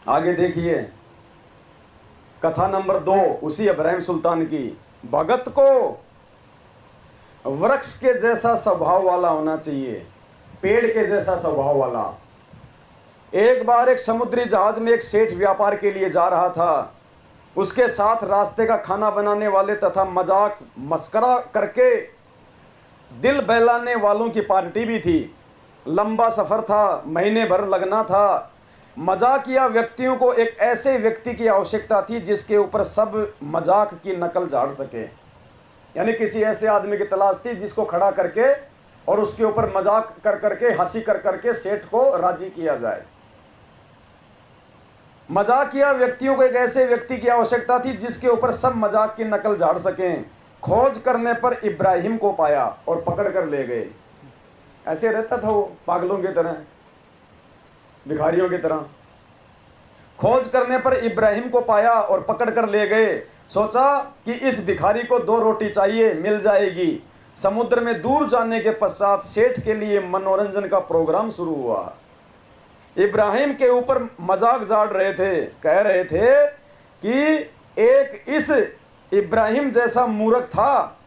आगे देखिए कथा नंबर 2 उसी इब्राहिम सुल्तान की। भगत को वृक्ष के जैसा स्वभाव वाला होना चाहिए, पेड़ के जैसा स्वभाव वाला। एक बार एक समुद्री जहाज में एक सेठ व्यापार के लिए जा रहा था। उसके साथ रास्ते का खाना बनाने वाले तथा मजाक मस्करा करके दिल बहलाने वालों की पार्टी भी थी। लंबा सफर था, महीने भर लगना था। मजाकिया व्यक्तियों को एक ऐसे व्यक्ति की आवश्यकता थी जिसके ऊपर सब मजाक की नकल झाड़ सके। यानी किसी ऐसे आदमी की तलाश थी जिसको खड़ा करके और उसके ऊपर मजाक कर करके, हंसी कर करके सेठ को राजी किया जाए। मजाकिया व्यक्तियों को एक ऐसे व्यक्ति की आवश्यकता थी जिसके ऊपर सब मजाक की नकल झाड़ सकें। खोज करने पर इब्राहिम को पाया और पकड़ कर ले गए। ऐसे रहता था वो, पागलों की तरह, भिखारियों की तरह। खोज करने पर इब्राहिम को पाया और पकड़ कर ले गए। सोचा कि इस भिखारी को 2 रोटी चाहिए, मिल जाएगी। समुद्र में दूर जाने के पश्चात सेठ के लिए मनोरंजन का प्रोग्राम शुरू हुआ। इब्राहिम के ऊपर मजाक झाड़ रहे थे, कह रहे थे कि एक इस इब्राहिम जैसा मूर्ख था,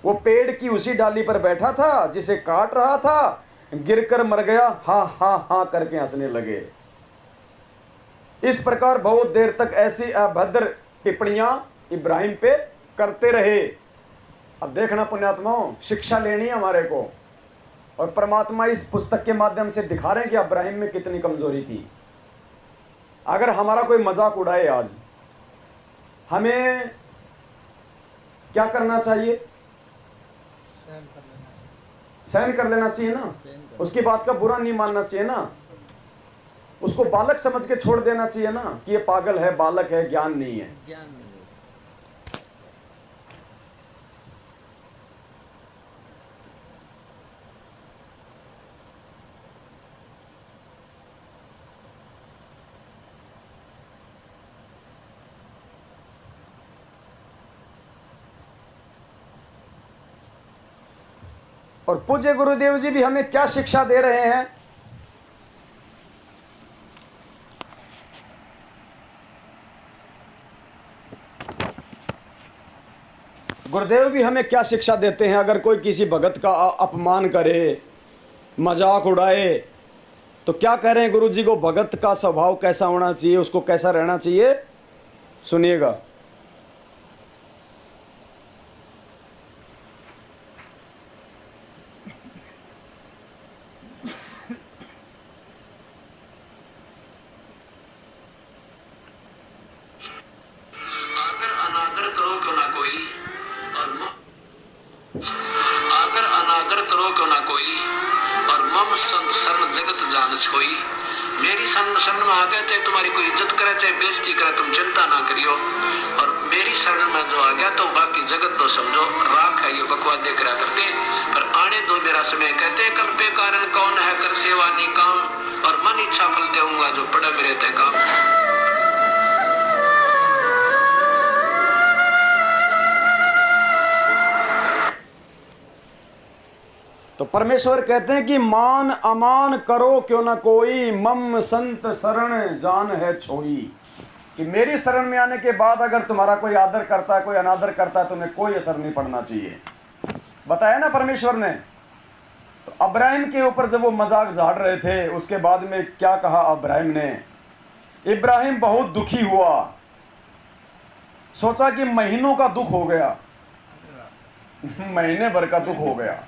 वो पेड़ की उसी डाली पर बैठा था जिसे काट रहा था, गिरकर मर गया। हा हा हा करके हंसने लगे। इस प्रकार बहुत देर तक ऐसी अभद्र टिप्पणियां इब्राहिम पे करते रहे। अब देखना पुण्यात्माओं, शिक्षा लेनी है हमारे को, और परमात्मा इस पुस्तक के माध्यम से दिखा रहे हैं कि इब्राहिम में कितनी कमजोरी थी। अगर हमारा कोई मजाक उड़ाए आज, हमें क्या करना चाहिए? सहन कर लेना चाहिए ना। उसकी बात का बुरा नहीं मानना चाहिए ना। उसको बालक समझ के छोड़ देना चाहिए ना कि ये पागल है, बालक है, ज्ञान नहीं है। और पूज्य गुरुदेव जी भी हमें क्या शिक्षा दे रहे हैं? गुरुदेव भी हमें क्या शिक्षा देते हैं? अगर कोई किसी भगत का अपमान करे, मजाक उड़ाए, तो क्या कह रहे हैं गुरु जी को? भगत का स्वभाव कैसा होना चाहिए, उसको कैसा रहना चाहिए? सुनिएगा। अनादर करो क्यों ना कोई, और मम संत शरण जगत जान छोई। मेरी शरण में आ गए, चाहे तुम्हारी कोई इज्जत करे चाहे बेइज्जती करे, तुम चिंता ना करियो। और मेरी शरण में जो आ गया तो बाकी जगत तो समझो राख है, ये बकवास देख रहा करते। पर आने दो मेरा समय, कहते कल पे कारण कौन है, कर सेवा नी काम, और मन इच्छा फल देऊंगा जो पड़े मेरे ते काम। तो परमेश्वर कहते हैं कि मान अमान करो क्यों ना कोई, मम संत शरण जान है छोई। कि मेरी शरण में आने के बाद अगर तुम्हारा कोई आदर करता है, कोई अनादर करता है, तुम्हें कोई असर नहीं पड़ना चाहिए। बताया ना परमेश्वर ने। तो इब्राहिम के ऊपर जब वो मजाक झाड़ रहे थे, उसके बाद में क्या कहा इब्राहिम ने? इब्राहिम बहुत दुखी हुआ, सोचा कि महीनों का दुख हो गया, महीने भर का दुख हो गया,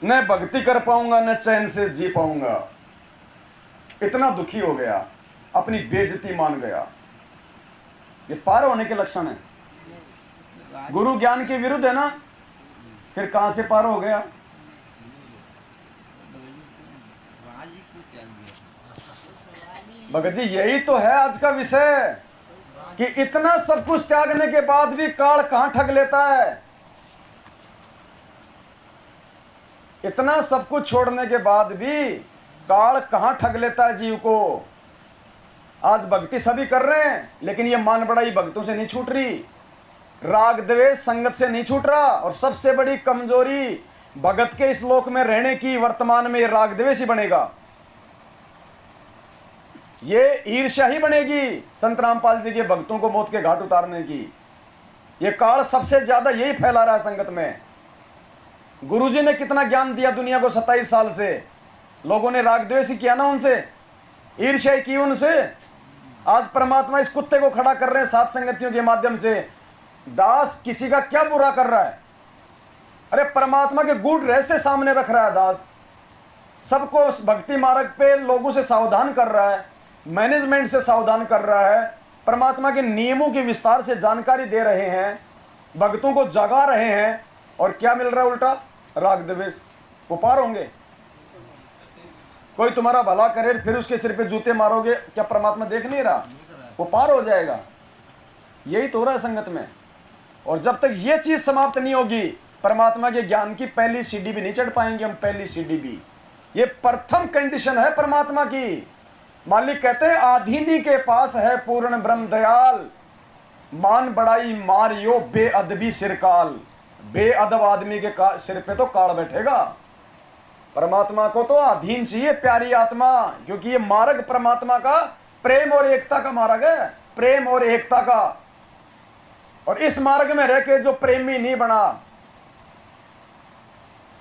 न भक्ति कर पाऊंगा न चैन से जी पाऊंगा। इतना दुखी हो गया, अपनी बेइज्जती मान गया। ये पार होने के लक्षण है। गुरु ज्ञान के विरुद्ध है ना, फिर कहां से पार हो गया? भगत जी यही तो है आज का विषय, कि इतना सब कुछ त्यागने के बाद भी काल कहां ठग लेता है। इतना सब कुछ छोड़ने के बाद भी काल कहां ठग लेता है जीव को। आज भक्ति सभी कर रहे हैं, लेकिन ये मान बड़ाई भक्तों से नहीं छूट रही, राग द्वेष संगत से नहीं छूट रहा। और सबसे बड़ी कमजोरी भगत के इस लोक में रहने की वर्तमान में ये राग द्वेष ही बनेगा। ये ईर्ष्या ही बनेगी संत रामपाल जी के भक्तों को मौत के घाट उतारने की। ये काल सबसे ज्यादा यही फैला रहा है संगत में। गुरुजी ने कितना ज्ञान दिया दुनिया को 27 साल से, लोगों ने राग द्वेष किया ना उनसे, ईर्ष्या की उनसे। आज परमात्मा इस कुत्ते को खड़ा कर रहे हैं सात संगतियों के माध्यम से। दास किसी का क्या बुरा कर रहा है? अरे परमात्मा के गूढ़ रहस्य सामने रख रहा है दास, सबको भक्ति मार्ग पे लोगों से सावधान कर रहा है, मैनेजमेंट से सावधान कर रहा है, परमात्मा के नियमों की विस्तार से जानकारी दे रहे हैं, भक्तों को जगा रहे हैं। और क्या मिल रहा है उल्टा? राग द्वेष। वो पार होंगे? कोई तुम्हारा भला करे फिर उसके सिर पे जूते मारोगे, क्या परमात्मा देख नहीं रहा? वो पार हो जाएगा। यही तो हो रहा है संगत में। और जब तक ये चीज समाप्त नहीं होगी, परमात्मा के ज्ञान की पहली सीढ़ी भी नहीं चढ़ पाएंगे हम। पहली सीढ़ी भी, ये प्रथम कंडीशन है परमात्मा की। मालिक कहते हैं आधीनी के पास है पूर्ण ब्रह्म दयाल, मान बड़ाई मारियो बेअदबी सिरकाल। बेअदब आदमी के सिर पे तो काल बैठेगा। परमात्मा को तो अधीन चाहिए प्यारी आत्मा, क्योंकि ये मार्ग परमात्मा का प्रेम और एकता का मार्ग है, प्रेम और एकता का। और इस मार्ग में रह के जो प्रेमी नहीं बना,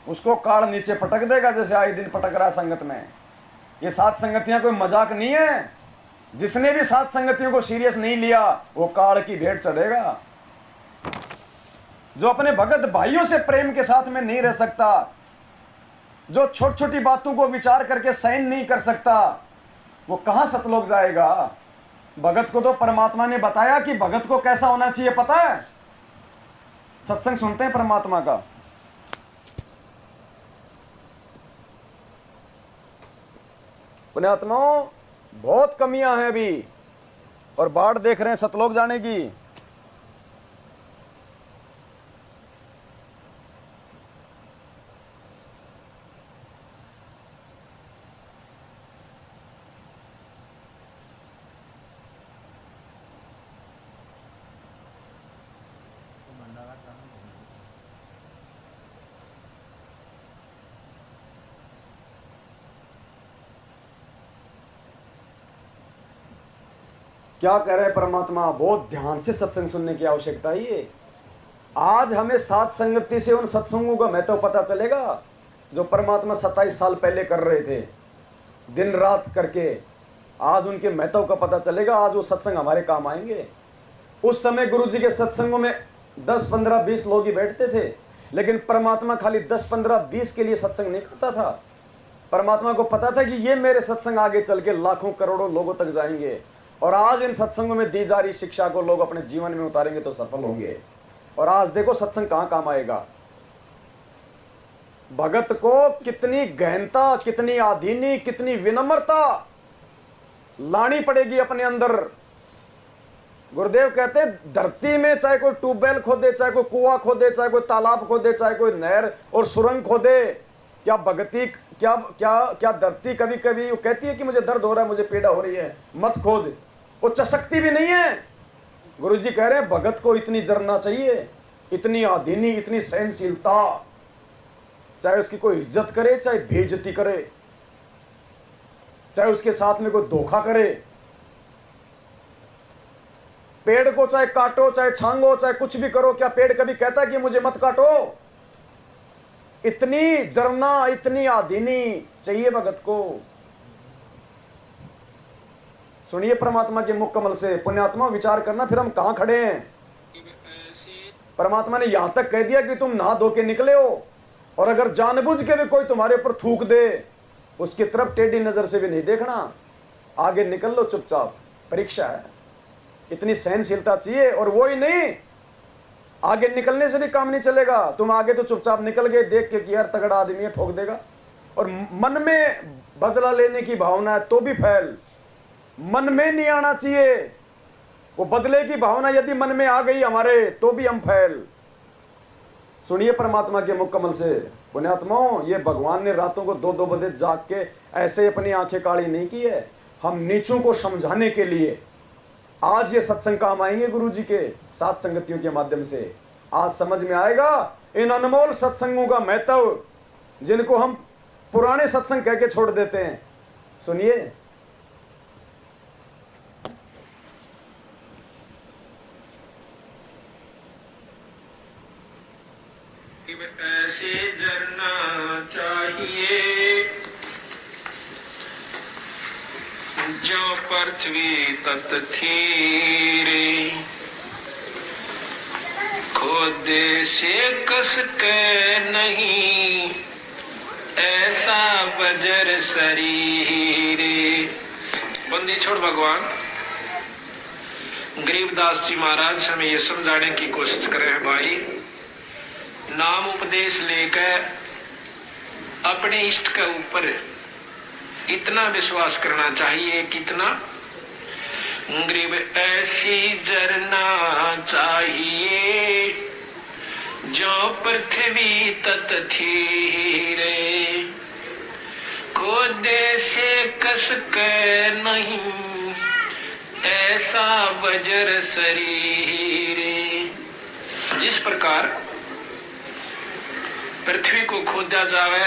उसको काल नीचे पटक देगा, जैसे आए दिन पटक रहा है संगत में। ये सात संगतियां कोई मजाक नहीं है। जिसने भी सात संगतियों को सीरियस नहीं लिया, वो काल की भेंट चढ़ेगा। जो अपने भगत भाइयों से प्रेम के साथ में नहीं रह सकता, जो छोटी छोटी बातों को विचार करके सहन नहीं कर सकता, वो कहां सतलोक जाएगा? भगत को तो परमात्मा ने बताया कि भगत को कैसा होना चाहिए, पता है? सत्संग सुनते हैं परमात्मा का। पुण्यात्माओं, बहुत कमियां हैं अभी, और बाढ़ देख रहे हैं सतलोक जाने की। क्या कह रहे हैं परमात्मा? बहुत ध्यान से सत्संग सुनने की आवश्यकता है। ये आज हमें सात संगति से उन सत्संगों का महत्व पता चलेगा जो परमात्मा 27 साल पहले कर रहे थे, दिन रात करके। आज उनके महत्व का पता चलेगा। आज वो सत्संग हमारे काम आएंगे। उस समय गुरु जी के सत्संगों में 10, 15, 20 लोग ही बैठते थे, लेकिन परमात्मा खाली 10, 15, 20 के लिए सत्संग नहीं करता था। परमात्मा को पता था कि ये मेरे सत्संग आगे चल के लाखों करोड़ों लोगों तक जाएंगे। और आज इन सत्संगों में दी जा रही शिक्षा को लोग अपने जीवन में उतारेंगे तो सफल होंगे। और आज देखो सत्संग कहां काम आएगा। भगत को कितनी गहनता, कितनी आधीनी, कितनी विनम्रता लानी पड़ेगी अपने अंदर। गुरुदेव कहते हैं धरती में चाहे कोई ट्यूबवेल खोदे, चाहे कोई कुआं खोदे, चाहे कोई तालाब खोदे, चाहे कोई नहर और सुरंग खोदे, क्या भगती, क्या क्या क्या धरती कभी कभी वो कहती है कि मुझे दर्द हो रहा है, मुझे पीड़ा हो रही है, मत खोद? वो चसकती भी नहीं है। गुरुजी कह रहे हैं भगत को इतनी जरना चाहिए, इतनी आधीनी, इतनी सहनशीलता, चाहे उसकी कोई इज्जत करे, चाहे बेइज्जती करे, चाहे उसके साथ में कोई धोखा करे। पेड़ को चाहे काटो, चाहे छांगो, चाहे कुछ भी करो, क्या पेड़ कभी कहता है कि मुझे मत काटो? इतनी जरना, इतनी आधीनी चाहिए भगत को। सुनिए परमात्मा के मुख कमल से। पुण्यात्मा विचार करना फिर हम कहां खड़े हैं। परमात्मा ने यहां तक कह दिया कि तुम नहा धो के निकले हो, और अगर जानबूझ के भी कोई तुम्हारे ऊपर थूक दे, उसकी तरफ टेढ़ी नजर से भी नहीं देखना, आगे निकल लो चुपचाप। परीक्षा है, इतनी सहनशीलता चाहिए। और वो ही नहीं, आगे निकलने से भी काम नहीं चलेगा। तुम आगे तो चुपचाप निकल गए, देख के कि यार तगड़ा आदमी है, ठोक देगा। और मन में बदला लेने की भावना है तो भी फैल, मन में नहीं आना चाहिए। वो बदले की भावना यदि मन में आ गई हमारे, तो भी हम फैल। सुनिए परमात्मा के मुख कमल से। पुण्यात्माओं, ये भगवान ने रातों को 2-2 बजे जाग के ऐसे अपनी आंखें काली नहीं की है। हम नीचों को समझाने के लिए आज ये सत्संग काम आएंगे गुरु जी के सात संगतियों के माध्यम से। आज समझ में आएगा इन अनमोल सत्संगों का महत्व, जिनको हम पुराने सत्संग कह के छोड़ देते हैं। सुनिए, जो पृथ्वी तत थी रे, खोदे से कस के नहीं ऐसा बजर शरीरे। बंदी छोड़ भगवान। गरीबदास जी महाराज हमें ये समझाने की कोशिश कर रहे हैं, भाई नाम उपदेश लेकर अपने इष्ट के ऊपर इतना विश्वास करना चाहिए, कितना गरीब ऐसी जरना चाहिए जो पृथ्वी तत थी रे, खोदे से कस के नहीं ऐसा वज्र शरीरे। जिस प्रकार पृथ्वी को खोदा जावे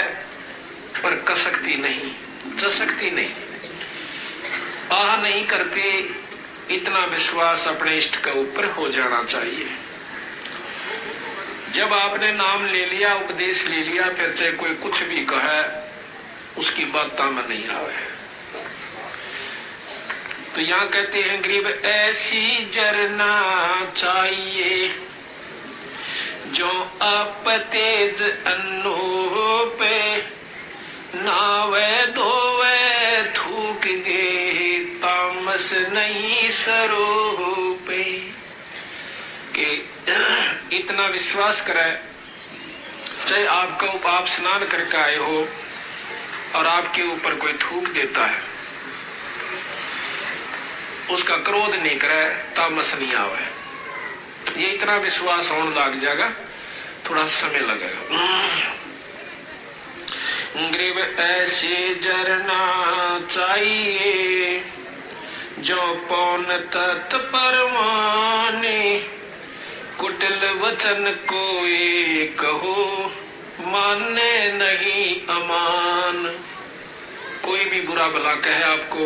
पर कसकती नहीं, चसकती नहीं, आह नहीं करती, इतना विश्वास अपने इष्ट के ऊपर हो जाना चाहिए। जब आपने नाम ले लिया, उपदेश ले लिया, फिर चाहे कोई कुछ भी कहे उसकी बात में नहीं आवे। तो यहाँ कहते हैं गरीब ऐसी जरना चाहिए जो आप तेज अन्नो पे नावे धोवे थूक दे तामस नहीं सरो पे। कि इतना विश्वास करे, चाहे आपका आप स्नान करके आए हो और आपके ऊपर कोई थूक देता है, उसका क्रोध नहीं करे, तामस नहीं आवे। ये इतना विश्वास होने लग जाएगा, थोड़ा समय लगेगा। गरीब ऐसे जरना चाहिए जो पौन तत् परमाने, कुटिल वचन कोई कहो माने नहीं अमान। कोई भी बुरा भला कहे आपको,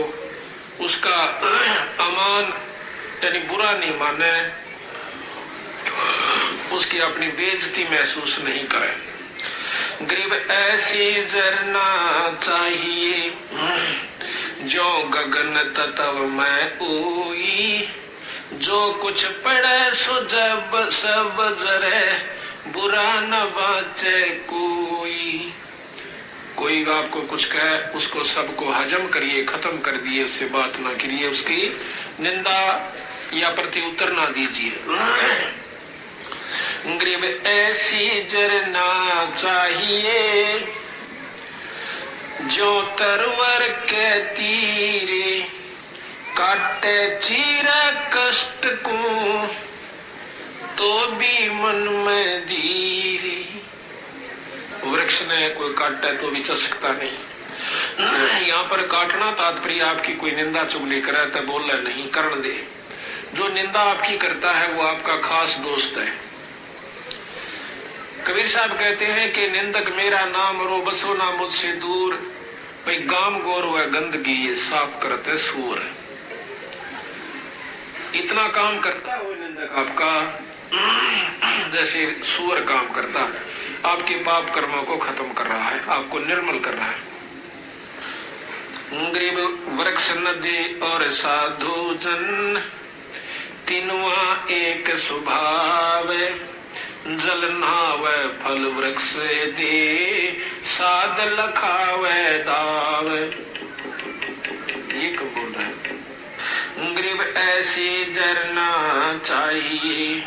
उसका अमान यानी बुरा नहीं माने, उसकी अपनी बेइज्जती महसूस नहीं करे। गरीब ऐसी जरना चाहिए जो गगन तत्व में ओई, जो कुछ पड़े सो जब सब जरे बुरा न बाचे कोई। कोई आपको कुछ कहे, उसको सबको हजम करिए, खत्म कर दिए, उससे बात ना करिए, उसकी निंदा या प्रति उत्तर ना दीजिए। गरीब ऐसी जरना चाहिए जो तरवर के तीरे काटे चीरा कष्ट को तो भी मन में धीरे। वृक्ष ने कोई काटे तो भी चसकता नहीं। यहाँ पर काटना तात्पर्य आपकी कोई निंदा चुगली करे तो बोले नहीं, करण दे। जो निंदा आपकी करता है वो आपका खास दोस्त है। कबीर साहब कहते हैं कि निंदक मेरा नाम रो बसो ना मुझसे दूर, भाई गाम गोर व गंदगी ये साफ करते सूर। इतना काम करता है वो निंदक आपका जैसे सूर काम करता, आपके पाप कर्मों को खत्म कर रहा है, आपको निर्मल कर रहा है। गरीब वृक्ष नदी और साधु जन तीनवा एक स्वभाव, जल नहावे फल वृक्ष दे साध लखावे दाव। ये कब बोल रहे हैं? गरीब ऐसी जरना चाहिए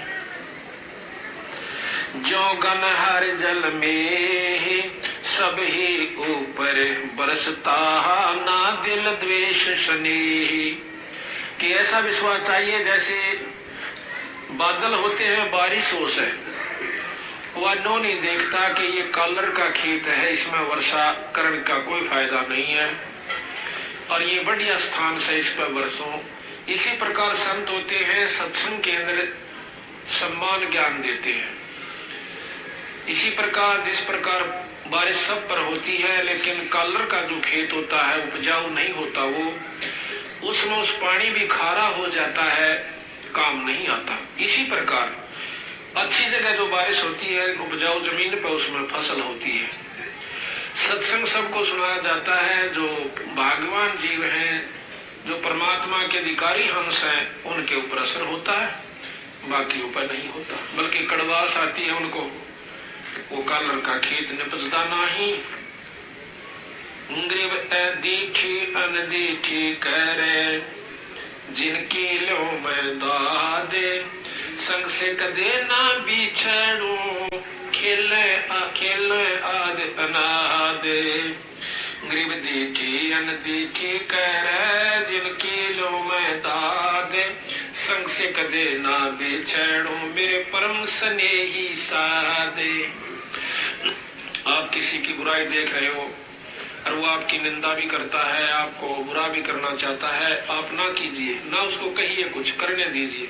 जो गन हर जल में सब ही ऊपर बरसता ना दिल द्वेष स्नेह। कि ऐसा विश्वास चाहिए जैसे बादल होते हैं, बारिश हो से वह नो नहीं देखता कि ये कलर का खेत है, इसमें वर्षा करने का कोई फायदा नहीं है और ये बढ़िया स्थान से इस पर बरसों। इसी प्रकार संत होते हैं, सत्संग के अंदर सम्मान ज्ञान देते हैं। इसी प्रकार जिस प्रकार बारिश सब पर होती है, लेकिन कलर का जो खेत होता है उपजाऊ नहीं होता, वो उसमें उस पानी भी खारा हो जाता है, काम नहीं आता। इसी प्रकार अच्छी जगह जो बारिश होती है, उपजाऊ जमीन पर उसमें फसल होती है। सत्संग सबको सुनाया जाता है, जो भाग्यवान जीव हैं जो परमात्मा के अधिकारी हंस हैं उनके ऊपर असर होता है, बाकी ऊपर नहीं होता। बल्कि कड़वास आती है उनको, वो कालर का खेत निपजता नहीं। ग्रीब दीठी अनदीठी करे, जिनकी लो मैं दादे, संग से कदे ना बिछड़ू, खेले आद अनादे। ग्रीब दीठी अनदीठी करे, जिनकी लो मैं दादे, संग से कदे ना बिछड़ू, मेरे परम स्नेही सादे। आप किसी की बुराई देख रहे हो और वो आपकी निंदा भी करता है, आपको बुरा भी करना चाहता है, आप ना कीजिए, ना उसको कहिए, कुछ करने दीजिए।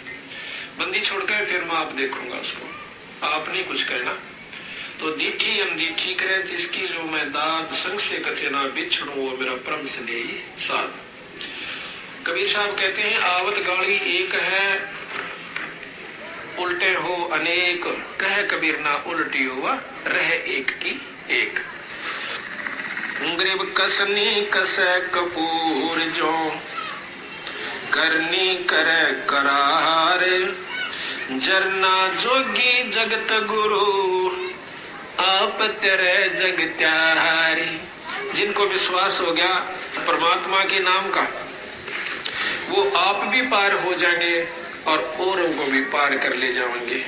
बंदी छोड़ कर फिर मैं आप देखूंगा उसको, आप नहीं कुछ कहना। तो दीठी अनदीठी करे, जिसकी लो मैं दाद, संग से कथे ना बिछड़ू, वो मेरा परम स्नेही साथ। कबीर साहब कहते हैं, आवत गाड़ी एक है, उल्टे हो अनेक, कह कबीर ना उल्टी हुआ, रह एक की एक। ग्रीब कसनी कसे कपूर जो, करनी करे करार, जरना जोगी जगत गुरु, आप तेरे जग त्यारी। जिनको विश्वास हो गया परमात्मा के नाम का, वो आप भी पार हो जाएंगे और औरों को भी पार कर ले जाएंगे।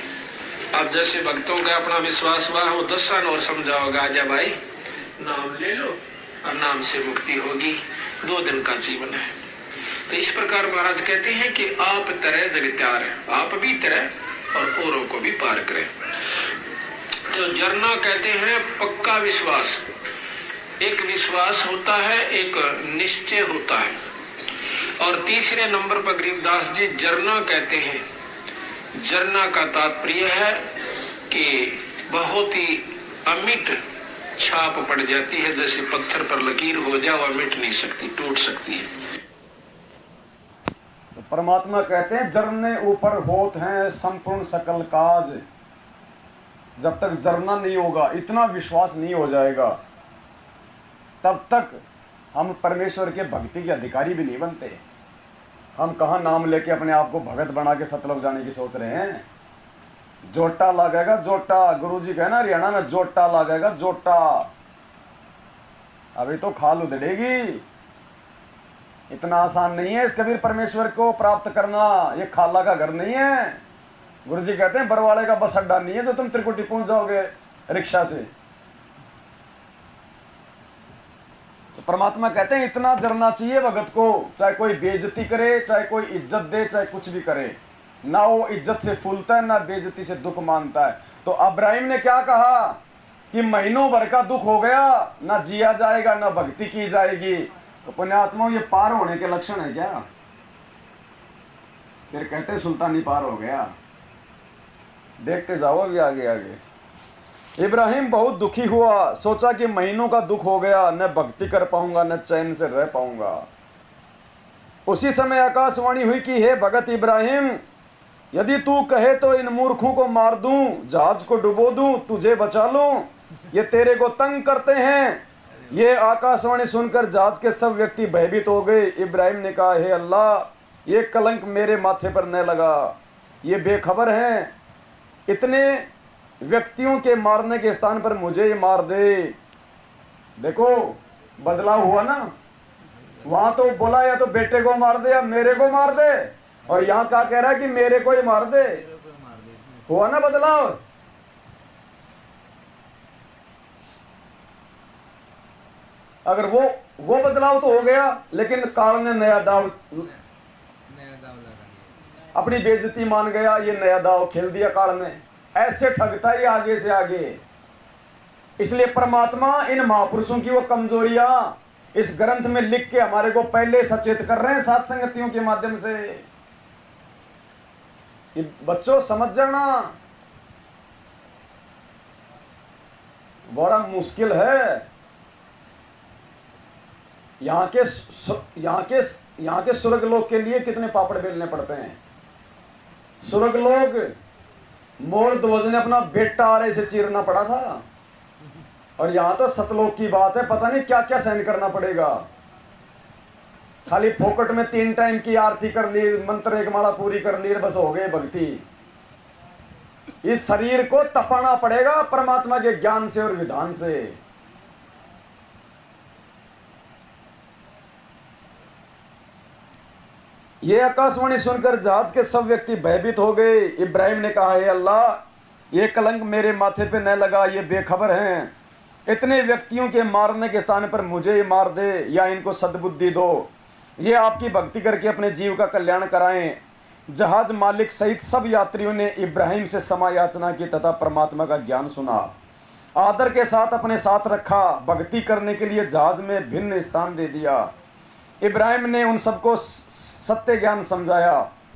अब जैसे भक्तों का अपना विश्वास हुआ, वो 10 और समझाओगा, आजा भाई नाम ले लो और नाम से मुक्ति होगी, 2 दिन का जीवन है। तो इस प्रकार महाराज कहते हैं कि आप तरह जगत्यार है, आप भी तरह और औरों को भी पार करें। तो जरना कहते हैं पक्का विश्वास। एक विश्वास होता है, एक निश्चय होता है। और तीसरे नंबर पर गरीबदास जी जरना कहते हैं। जरना का तात्पर्य है कि बहुत ही अमिट छाप पड़ जाती है, जैसे पत्थर पर लकीर हो जाए, वह मिट नहीं सकती, टूट सकती है। तो परमात्मा कहते हैं जरने ऊपर होत हैं संपूर्ण सकल काज। जब तक जरना नहीं होगा, इतना विश्वास नहीं हो जाएगा, तब तक हम परमेश्वर के भक्ति के अधिकारी भी नहीं बनते। हम कहाँ नाम लेके अपने आप को भगत बना के सतलोक जाने की सोच रहे हैं। जोटा लगेगा जोटा, गुरुजी कहना हरियाणा में जोटा लगेगा जोटा। अभी तो खाल उधड़ेगी। इतना आसान नहीं है इस कबीर परमेश्वर को प्राप्त करना। ये खाला का घर नहीं है। गुरुजी कहते हैं बरवाड़े का बस अड्डा नहीं है जो तुम त्रिकुटी पहुंच जाओगे रिक्शा से। तो परमात्मा कहते हैं इतना जरना चाहिए भगत को, चाहे कोई बेइज्जती करे, चाहे कोई इज्जत दे, चाहे कुछ भी करे, ना वो इज्जत से फूलता है, ना बेइज्जती से दुख मानता है। तो अब्राहिम ने क्या कहा कि महीनों भर का दुख हो गया, ना जिया जाएगा, ना भक्ति की जाएगी। तो पुण्यात्माओं ये पार होने के लक्षण है क्या? फिर कहते सुल्तानी पार हो गया। देखते जाओ अभी आगे आगे। इब्राहिम बहुत दुखी हुआ, सोचा कि महीनों का दुख हो गया, न भक्ति कर पाऊंगा, न चैन से रह पाऊंगा। उसी समय आकाशवाणी हुई कि हे भगत इब्राहिम, यदि तू कहे तो इन मूर्खों को मार दूं, जहाज को डुबो दूं, तुझे बचा लूं। ये तेरे को तंग करते हैं। ये आकाशवाणी सुनकर जहाज के सब व्यक्ति भयभीत हो गए। इब्राहिम ने कहा, हे अल्लाह, ये कलंक मेरे माथे पर न लगा। ये बेखबर हैं, इतने व्यक्तियों के मारने के स्थान पर मुझे ही मार दे। देखो बदलाव हुआ ना। वहां तो बोला या तो बेटे को मार दे या मेरे को मार दे, और यहाँ क्या कह रहा है कि मेरे को ही मार दे। हुआ ना बदलाव। अगर वो बदलाव तो हो गया, लेकिन काल ने नया दाव अपनी बेइज्जती मान गया। ये नया दाव खेल दिया काल ने। ऐसे ठगता ही आगे से आगे। इसलिए परमात्मा इन महापुरुषों की वो कमजोरियां इस ग्रंथ में लिख के हमारे को पहले सचेत कर रहे हैं साध संगतियों के माध्यम से। कि बच्चों समझ जाना, बड़ा मुश्किल है। यहाँ के स्वर्ग लोग के लिए कितने पापड़ बेलने पड़ते हैं। स्वर्ग लोग मोर ध्वज ने अपना बेटा आरे से चीरना पड़ा था, और यहाँ तो सतलोक की बात है, पता नहीं क्या क्या सहन करना पड़ेगा। खाली फोकट में 3 टाइम की आरती कर ली, मंत्र एक माला पूरी कर ली, बस हो गए भक्ति। इस शरीर को तपाना पड़ेगा परमात्मा के ज्ञान से और विधान से। ये आकाशवाणी सुनकर जहाज के सब व्यक्ति भयभीत हो गए। इब्राहिम ने कहा, हे अल्लाह, ये कलंक मेरे माथे पे न लगा, ये बेखबर हैं। इतने व्यक्तियों के मारने के स्थान पर मुझे ही मार दे या इनको सद्बुद्धि दो। ये आपकी भक्ति करके अपने जीव का कल्याण कराएं। जहाज मालिक सहित सब यात्रियों ने इब्राहिम से क्षमा याचना की तथा परमात्मा का ज्ञान सुना, आदर के साथ अपने साथ रखा, भक्ति करने के लिए जहाज में भिन्न स्थान दे दिया। इब्राहिम ने उन सबको सत्य ज्ञान समझाया।